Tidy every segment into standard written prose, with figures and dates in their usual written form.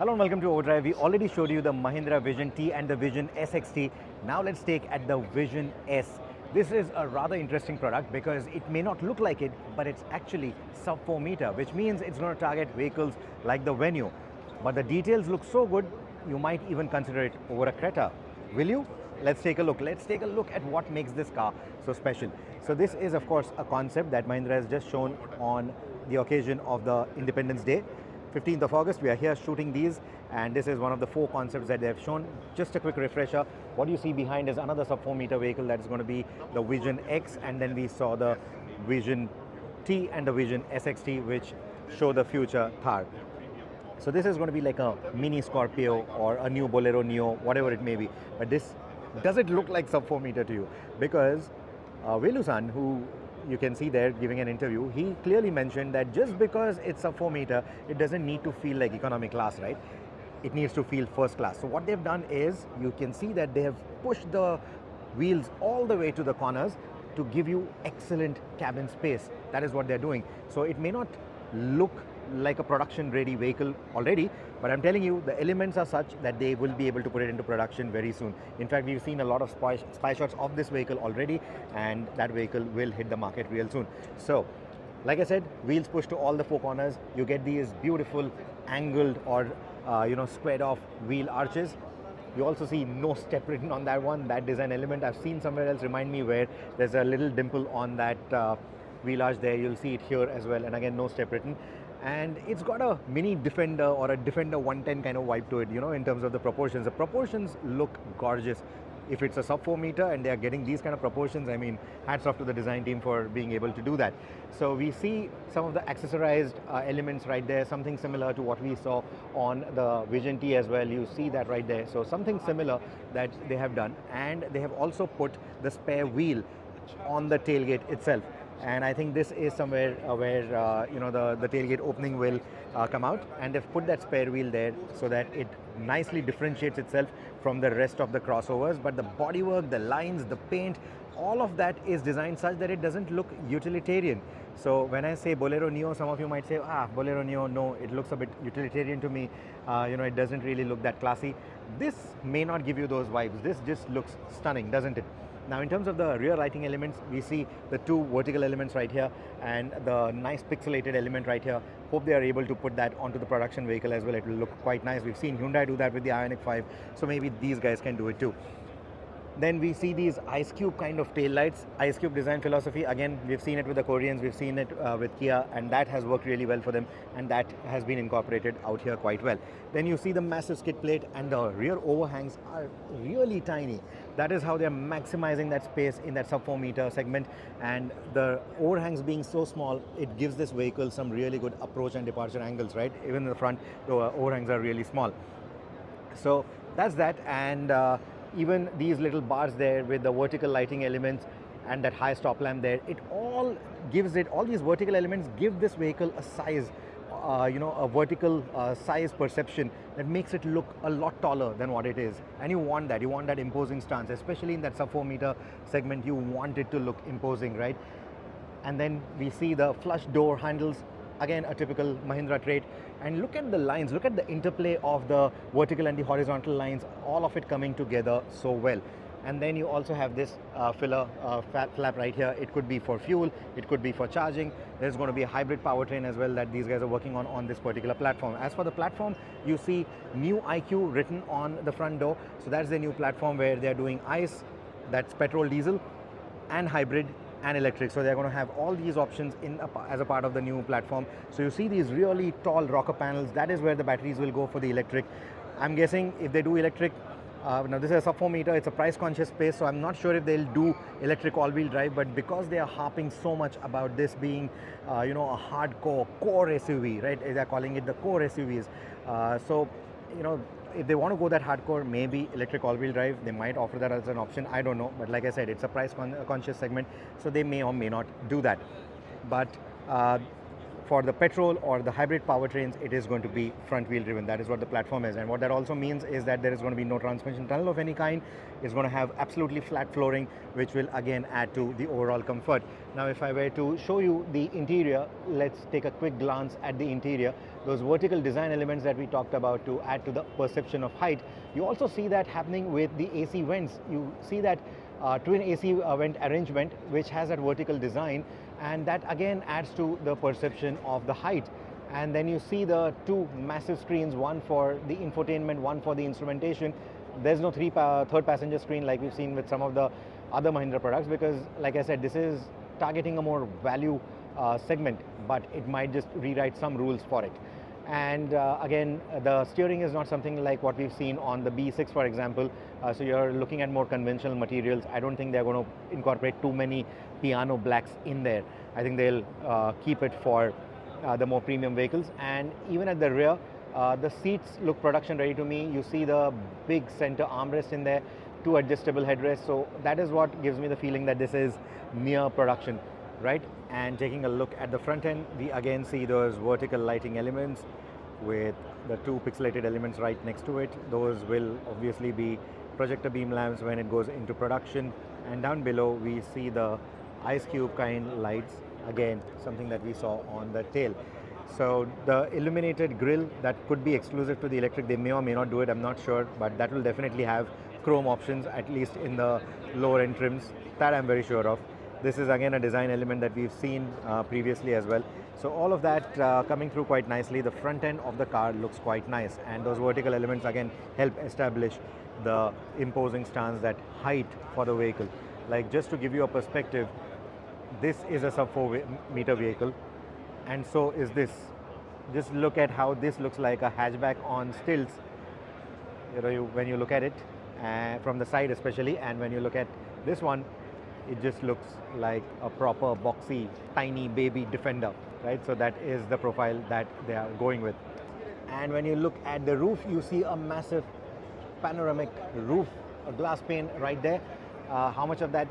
Hello and welcome to Overdrive. We already showed you the Mahindra Vision T and the Vision SXT. Now let's take at the Vision S. This is a rather interesting product because it may not look like it, but it's actually sub 4 meter, which means it's going to target vehicles like the Venue. But the details look so good, you might even consider it over a Creta. Will you? Let's take a look. Let's take a look at what makes this car so special. So this is of course a concept that Mahindra has just shown on the occasion of the Independence Day. 15th of August, we are here shooting these, and this is one of the 4 concepts that they have shown. Just a quick refresher, what you see behind is another sub 4 meter vehicle that is going to be the Vision X, and then we saw the Vision T and the Vision SXT, which show the future Thar. So this is going to be like a mini Scorpio or a new Bolero Neo, whatever it may be. But this, does it look like sub 4 meter to you? Because Velu-san, who you can see there giving an interview, he clearly mentioned that just because it's a 4 meter, it doesn't need to feel like economy class, right? It needs to feel first class. So what they've done is, you can see that they have pushed the wheels all the way to the corners to give you excellent cabin space. That is what they're doing. So it may not look like a production ready vehicle already, but I'm telling you, the elements are such that they will be able to put it into production very soon. In fact, we've seen a lot of spy shots of this vehicle already, and that vehicle will hit the market real soon. So, like I said, wheels pushed to all the 4 corners. You get these beautiful angled or squared off wheel arches. You also see no step written on that one. That design element I've seen somewhere else. Remind me where there's a little dimple on that wheel arch there. You'll see it here as well, and again, no step written. And it's got a mini Defender or a Defender 110 kind of vibe to it, in terms of the proportions. The proportions look gorgeous. If it's a sub 4 meter and they are getting these kind of proportions, I mean, hats off to the design team for being able to do that. So we see some of the accessorized elements right there, something similar to what we saw on the Vision T as well. You see that right there. So something similar that they have done, and they have also put the spare wheel on the tailgate itself. And I think this is somewhere where the tailgate opening will come out, and they've put that spare wheel there so that it nicely differentiates itself from the rest of the crossovers. But the bodywork, the lines, the paint, all of that is designed such that it doesn't look utilitarian. So when I say Bolero Neo, some of you might say, Bolero Neo, no, it looks a bit utilitarian to me. It doesn't really look that classy. This may not give you those vibes. This just looks stunning, doesn't it? Now, in terms of the rear lighting elements, we see the 2 vertical elements right here and the nice pixelated element right here. Hope they are able to put that onto the production vehicle as well. It will look quite nice. We've seen Hyundai do that with the Ioniq 5, so maybe these guys can do it too. Then we see these ice cube kind of tail lights, ice cube design philosophy. Again, we've seen it with the Koreans, we've seen it with Kia, and that has worked really well for them, and that has been incorporated out here quite well. Then you see the massive skid plate, and the rear overhangs are really tiny. That is how they're maximizing that space in that sub 4 meter segment, and the overhangs being so small, it gives this vehicle some really good approach and departure angles, right? Even in the front, the overhangs are really small. So that's that, and even these little bars there with the vertical lighting elements and that high stop lamp there, it all gives it, all these vertical elements give this vehicle a size, a vertical size perception that makes it look a lot taller than what it is. And you want that imposing stance, especially in that sub 4 meter segment. You want it to look imposing, right? And then we see the flush door handles. Again, a typical Mahindra trait. And look at the lines, look at the interplay of the vertical and the horizontal lines, all of it coming together so well. And then you also have this filler flap right here. It could be for fuel, it could be for charging. There's going to be a hybrid powertrain as well that these guys are working on this particular platform. As for the platform, you see new IQ written on the front door. So that's the new platform where they're doing ICE, that's petrol, diesel, and hybrid, and electric. So they're going to have all these options as a part of the new platform. So you see these really tall rocker panels. That is where the batteries will go for the electric. I'm guessing if they do electric, now this is a sub 4 meter, it's a price conscious space, so I'm not sure if they'll do electric all-wheel drive, but because they are harping so much about this being a hardcore core SUV, right? They're calling it the core SUVs. If they want to go that hardcore, maybe electric all-wheel drive, they might offer that as an option. I don't know, but like I said, it's a price conscious segment, so they may or may not do that. But for the petrol or the hybrid powertrains, it is going to be front wheel driven. That is what the platform is. And what that also means is that there is going to be no transmission tunnel of any kind. It's going to have absolutely flat flooring, which will again add to the overall comfort. Now, if I were to show you the interior, let's take a quick glance at the interior. Those vertical design elements that we talked about to add to the perception of height, you also see that happening with the AC vents. You see that twin AC vent arrangement, which has that vertical design, and that again adds to the perception of the height. And then you see the two massive screens, one for the infotainment, one for the instrumentation. There's no third passenger screen like we've seen with some of the other Mahindra products, because like I said, this is targeting a more value segment, but it might just rewrite some rules for it. And again, the steering is not something like what we've seen on the B6, for example. So you're looking at more conventional materials. I don't think they're going to incorporate too many piano blacks in there. I think they'll keep it for the more premium vehicles. And even at the rear, the seats look production ready to me. You see the big center armrest in there, two adjustable headrests. So that is what gives me the feeling that this is near production, right? And taking a look at the front end, we again see those vertical lighting elements with the two pixelated elements right next to it. Those will obviously be projector beam lamps when it goes into production. And down below, we see the ice cube kind lights, again something that we saw on the tail. So the illuminated grille, that could be exclusive to the electric. They may or may not do it, I'm not sure, but that will definitely have chrome options, at least in the lower end trims. That I'm very sure of. This is again a design element that we've seen previously as well. So all of that coming through quite nicely. The front end of the car looks quite nice, and those vertical elements again help establish the imposing stance, that height for the vehicle. Like, just to give you a perspective, this is a sub-4-meter vehicle, and so is this. Just look at how this looks like a hatchback on stilts. You know, when you look at it from the side especially, and when you look at this one, it just looks like a proper boxy, tiny baby Defender, right? So that is the profile that they are going with. And when you look at the roof, you see a massive panoramic roof, a glass pane right there. How much of that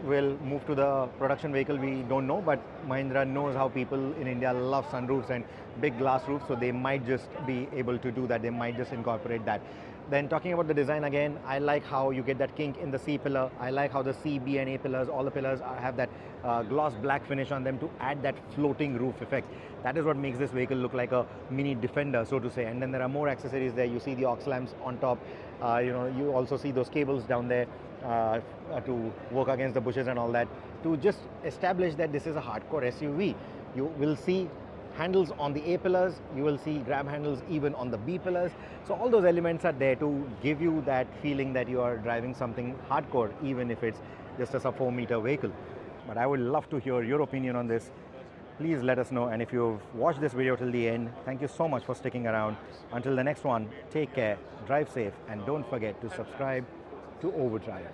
will move to the production vehicle, we don't know, but Mahindra knows how people in India love sunroofs and big glass roofs, so they might just be able to do that. They might just incorporate that. Then talking about the design again, I like how you get that kink in the C pillar. I like how the C, B and A pillars, all the pillars have that gloss black finish on them to add that floating roof effect. That is what makes this vehicle look like a mini Defender, so to say. And then there are more accessories there. You see the aux lamps on top. You also see those cables down there to work against the bushes and all that, to just establish that this is a hardcore SUV. You will see handles on the A pillars, you will see grab handles even on the B pillars. So all those elements are there to give you that feeling that you are driving something hardcore, even if it's just a sub-4-meter vehicle. But I would love to hear your opinion on this. Please let us know, and if you've watched this video till the end, thank you so much for sticking around. Until the next one, take care, drive safe, and don't forget to subscribe to Overdrive.